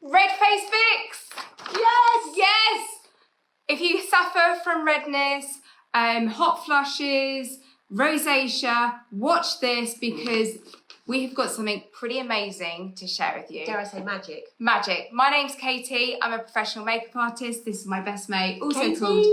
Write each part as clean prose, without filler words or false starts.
Red face fix! Yes! Yes! If you suffer from redness, hot flushes, rosacea, watch this because we've got something pretty amazing to share with you. Dare I say magic? Magic. My name's Katie. I'm a professional makeup artist. This is my best mate, also Katie. called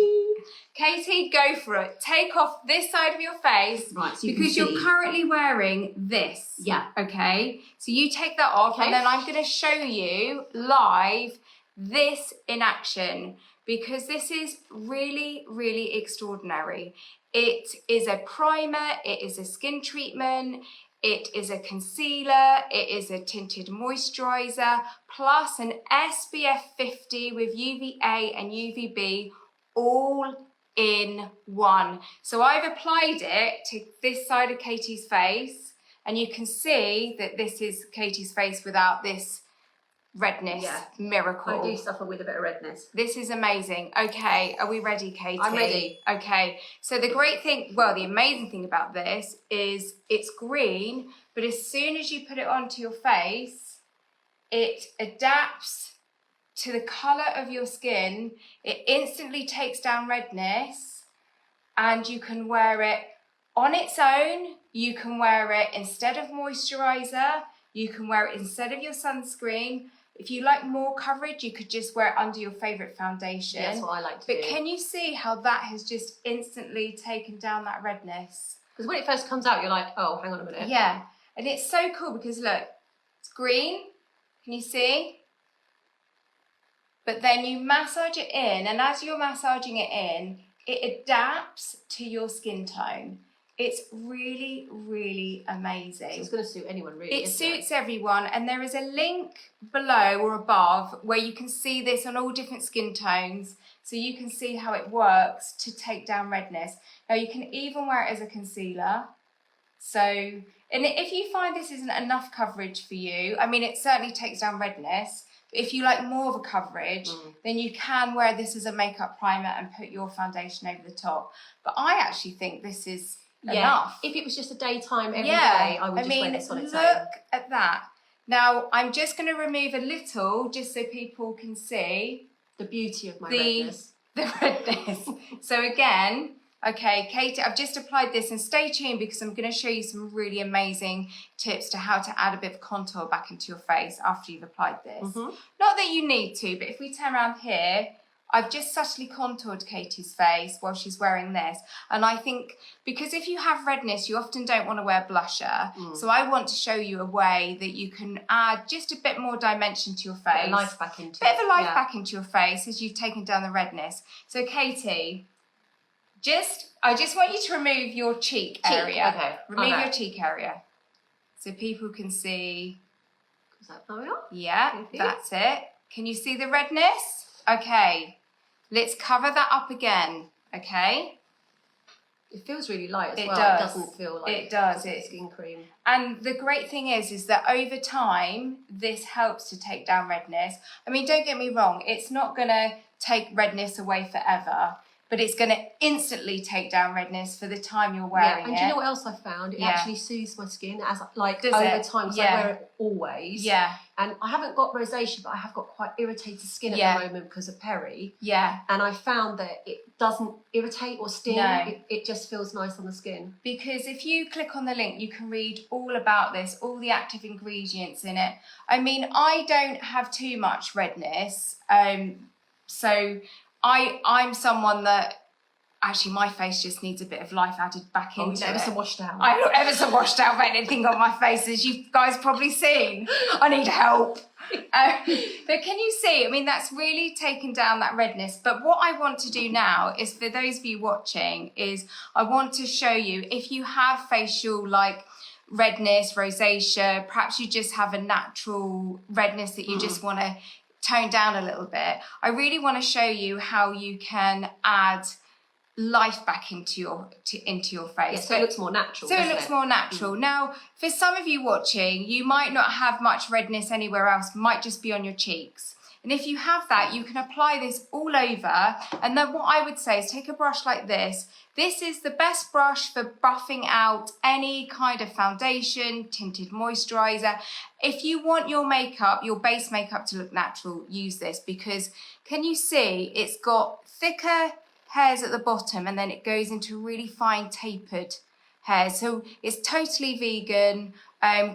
Katie. Go for it. Take off this side of your face, right? So because you're currently wearing this. Yeah. Okay. So you take that off, and then I'm going to show you live this in action because this is really, really extraordinary. It is a primer. It is a skin treatment. It is a concealer, it is a tinted moisturiser, plus an SPF 50 with UVA and UVB all in one. So I've applied it to this side of Katie's face, and you can see that this is Katie's face without this redness miracle. I do suffer with a bit of redness. This is amazing. Okay, are we ready, Katie? I'm ready. Okay, so the great thing, well, the amazing thing about this is it's green, but as soon as you put it onto your face, it adapts to the colour of your skin. It instantly takes down redness, and you can wear it on its own. You can wear it instead of moisturiser. You can wear it instead of your sunscreen. If you like more coverage, you could just wear it under your favourite foundation. Yeah, that's what I like to do. But can you see how that has just instantly taken down that redness? Because when it first comes out, you're like, oh, hang on a minute. Yeah, and it's so cool because look, it's green. Can you see? But then you massage it in, and as you're massaging it in, it adapts to your skin tone. It's really, really amazing. So it's going to suit anyone, really. It suits everyone, and there is a link below or above where you can see this on all different skin tones, so you can see how it works to take down redness. Now you can even wear it as a concealer. So, and if you find this isn't enough coverage for you, I mean, it certainly takes down redness. But if you like more of a coverage, then you can wear this as a makeup primer and put your foundation over the top. But I actually think this is enough. If it was just a daytime every day, I would just wear this on its own. Look at that. Now, I'm just going to remove a little just so people can see the beauty of my redness. The redness. So again, okay, Katie, I've just applied this, and stay tuned because I'm going to show you some really amazing tips to how to add a bit of contour back into your face after you've applied this. Not that you need to, but if we turn around here, I've just subtly contoured Katie's face while she's wearing this. And I think because if you have redness, you often don't want to wear blusher. So I want to show you a way that you can add just a bit more dimension to your face. Bit of life back into Bit of a life back into your face as you've taken down the redness. So Katie, I just want you to remove your cheek area. Okay. Remove your cheek area. So people can see. Is that going on? Yeah, that's it. Can you see the redness? Okay. Let's cover that up again, okay? It feels really light as it well. Does. It doesn't feel like it does. It's skin cream. And the great thing is that over time, this helps to take down redness. I mean, don't get me wrong, it's not going to take redness away forever, but it's going to instantly take down redness for the time you're wearing it. And do you know what else I found? It actually soothes my skin as over time, because I wear it always. Yeah. And I haven't got rosacea, but I have got quite irritated skin at the moment because of peri. Yeah. And I found that it doesn't irritate or sting. No. It just feels nice on the skin. Because if you click on the link, you can read all about this, all the active ingredients in it. I mean, I don't have too much redness. So I'm someone that actually my face just needs a bit of life added back into it. Ever so washed out. I'm not ever so washed out by anything on my face, as you guys probably seen. I need help. But can you see, I mean, that's really taken down that redness. But what I want to do now is, for those of you watching, is I want to show you if you have facial like redness, rosacea, perhaps you just have a natural redness that you just want to tone down a little bit. I really want to show you how you can add life back into your face. So it looks more natural. So it looks more natural. Now, for some of you watching, you might not have much redness anywhere else, might just be on your cheeks. And if you have that, you can apply this all over. And then what I would say is take a brush like this. This is the best brush for buffing out any kind of foundation, tinted moisturizer. If you want your makeup, your base makeup to look natural, use this, because can you see it's got thicker hairs at the bottom and then it goes into really fine tapered hairs. So it's totally vegan,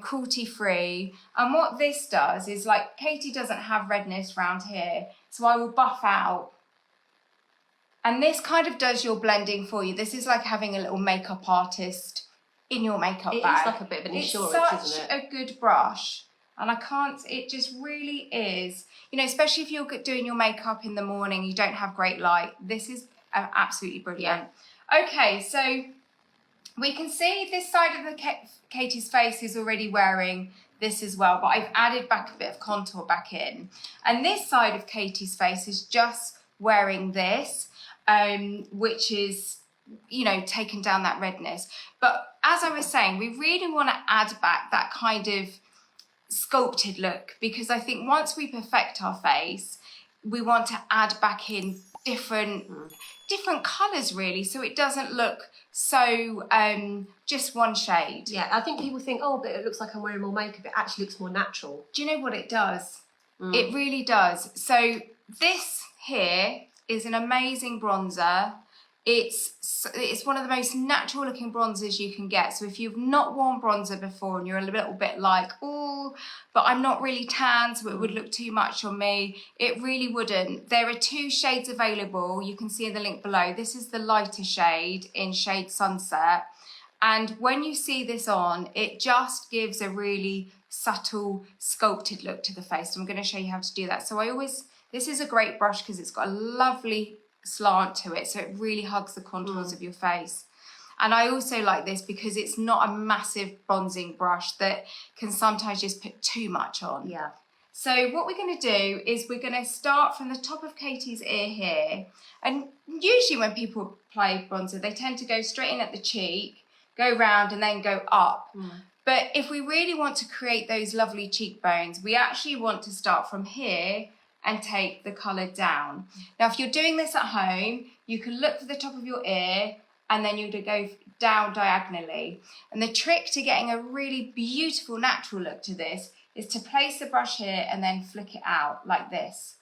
cruelty free. And what this does is, like, Katie doesn't have redness around here, so I will buff out. And this kind of does your blending for you. This is like having a little makeup artist in your makeup bag. It is like a bit of an insurance, isn't it? It's such a good brush. And I can't, it just really is. You know, especially if you're doing your makeup in the morning, you don't have great light. This is absolutely brilliant. Yeah. Okay, so we can see this side of the Katie's face is already wearing this as well, but I've added back a bit of contour back in. And this side of Katie's face is just wearing this, which is, you know, taken down that redness. But as I was saying, we really want to add back that kind of sculpted look, because I think once we perfect our face, we want to add back in different colours really, so it doesn't look so just one shade. Yeah, I think people think, oh, but it looks like I'm wearing more makeup. It actually looks more natural. Do you know what it does? It really does. So this here is an amazing bronzer. It's one of the most natural looking bronzers you can get. So if you've not worn bronzer before and you're a little bit like, oh, but I'm not really tan, so it would look too much on me, it really wouldn't. There are 2 shades available. You can see in the link below. This is the lighter shade in shade Sunset. And when you see this on, it just gives a really subtle sculpted look to the face. So I'm going to show you how to do that. So this is a great brush because it's got a lovely slant to it, so it really hugs the contours of your face. And I also like this because it's not a massive bronzing brush that can sometimes just put too much on. Yeah. So what we're going to do is we're going to start from the top of Katie's ear here. And usually when people apply bronzer, they tend to go straight in at the cheek, go round and then go up. But if we really want to create those lovely cheekbones, we actually want to start from here and take the colour down. Now, if you're doing this at home, you can look for the top of your ear and then you're going to go down diagonally. And the trick to getting a really beautiful natural look to this is to place the brush here and then flick it out like this.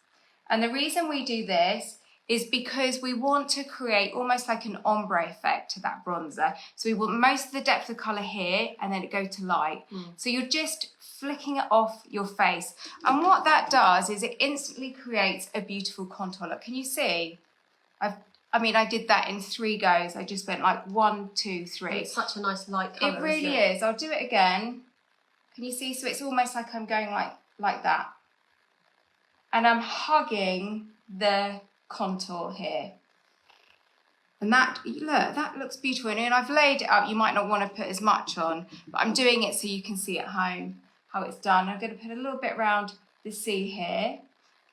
And the reason we do this is because we want to create almost like an ombre effect to that bronzer. So we want most of the depth of colour here and then it go to light. So you're just flicking it off your face. And what that does is it instantly creates a beautiful contour look. Can you see? I did that in 3 goes. I just went like 1, 2, 3. It's such a nice light colour. It really is. I'll do it again. Can you see? So it's almost like I'm going like that. And I'm hugging the contour here. And that looks beautiful. And I've laid it up. You might not want to put as much on, but I'm doing it so you can see at home how it's done. I'm going to put a little bit around the C here,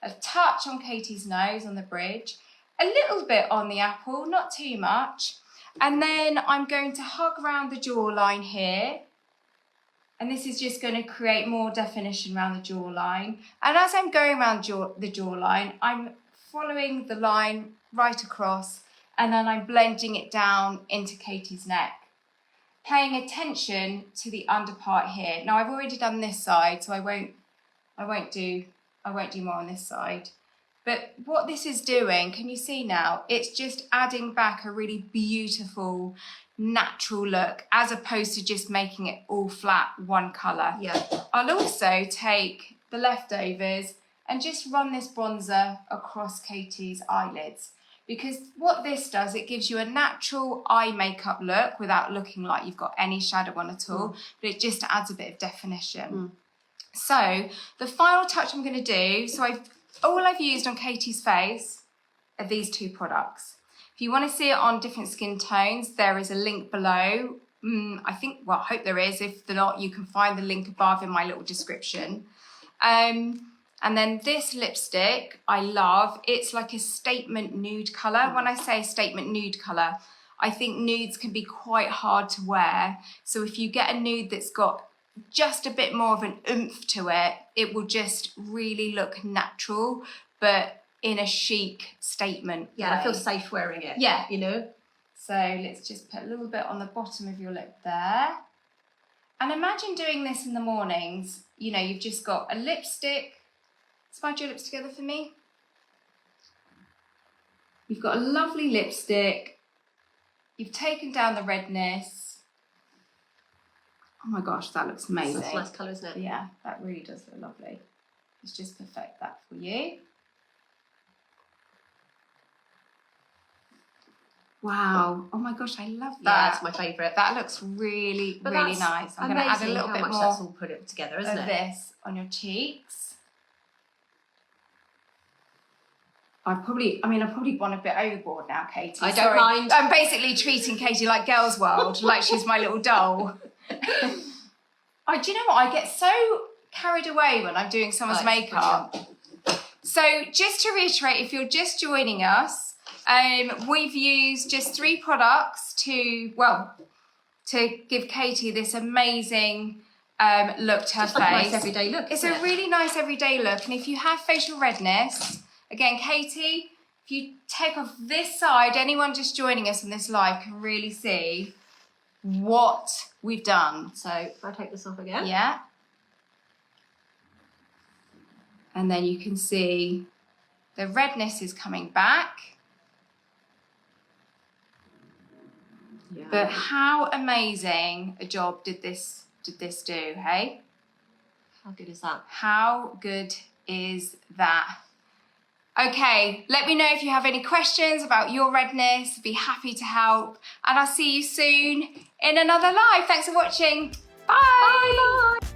a touch on Katie's nose on the bridge, a little bit on the apple, not too much. And then I'm going to hug around the jawline here. And this is just going to create more definition around the jawline. And as I'm going around the jawline, I'm following the line right across, and then I'm blending it down into Katie's neck, paying attention to the under part here. Now I've already done this side, so I won't do more on this side. But what this is doing, can you see now? It's just adding back a really beautiful, natural look, as opposed to just making it all flat, one colour. Yeah. I'll also take the leftovers and just run this bronzer across Katie's eyelids. Because what this does, it gives you a natural eye makeup look without looking like you've got any shadow on at all, but it just adds a bit of definition. So the final touch I'm going to do, all I've used on Katie's face are these 2 products. If you want to see it on different skin tones, there is a link below. I hope there is. If not, you can find the link above in my little description. And then this lipstick, I love. It's like a statement nude colour. When I say statement nude colour, I think nudes can be quite hard to wear. So if you get a nude that's got just a bit more of an oomph to it, it will just really look natural, but in a chic statement Yeah, way. I feel safe wearing it. Yeah. You know? So let's just put a little bit on the bottom of your lip there. And imagine doing this in the mornings. You know, you've just got a lipstick. Smudge your lips together for me. You've got a lovely lipstick. You've taken down the redness. Oh my gosh, that looks amazing. That's a nice colour, isn't it? Yeah, that really does look lovely. Let's just perfect that for you. Wow. Oh my gosh, I love that. Yeah, it's my favourite. That looks really, But really nice. I'm going to add a little bit more that's all put it together, isn't of it? this on your cheeks. I've probably gone a bit overboard now, Katie. I don't mind. I'm basically treating Katie like Girls World, like she's my little doll. Do you know what? I get so carried away when I'm doing someone's makeup. So just to reiterate, if you're just joining us, we've used just 3 products to give Katie this amazing look to her face. Like a nice everyday look. It's a really nice everyday look. And if you have facial redness, again, Katie, if you take off this side, anyone just joining us on this live can really see what we've done. So if I take this off again. Yeah. And then you can see the redness is coming back. Yeah. But how amazing a job did this do, hey? How good is that? How good is that? Okay, let me know if you have any questions about your redness. I'd be happy to help. And I'll see you soon in another live. Thanks for watching. Bye. Bye. Bye.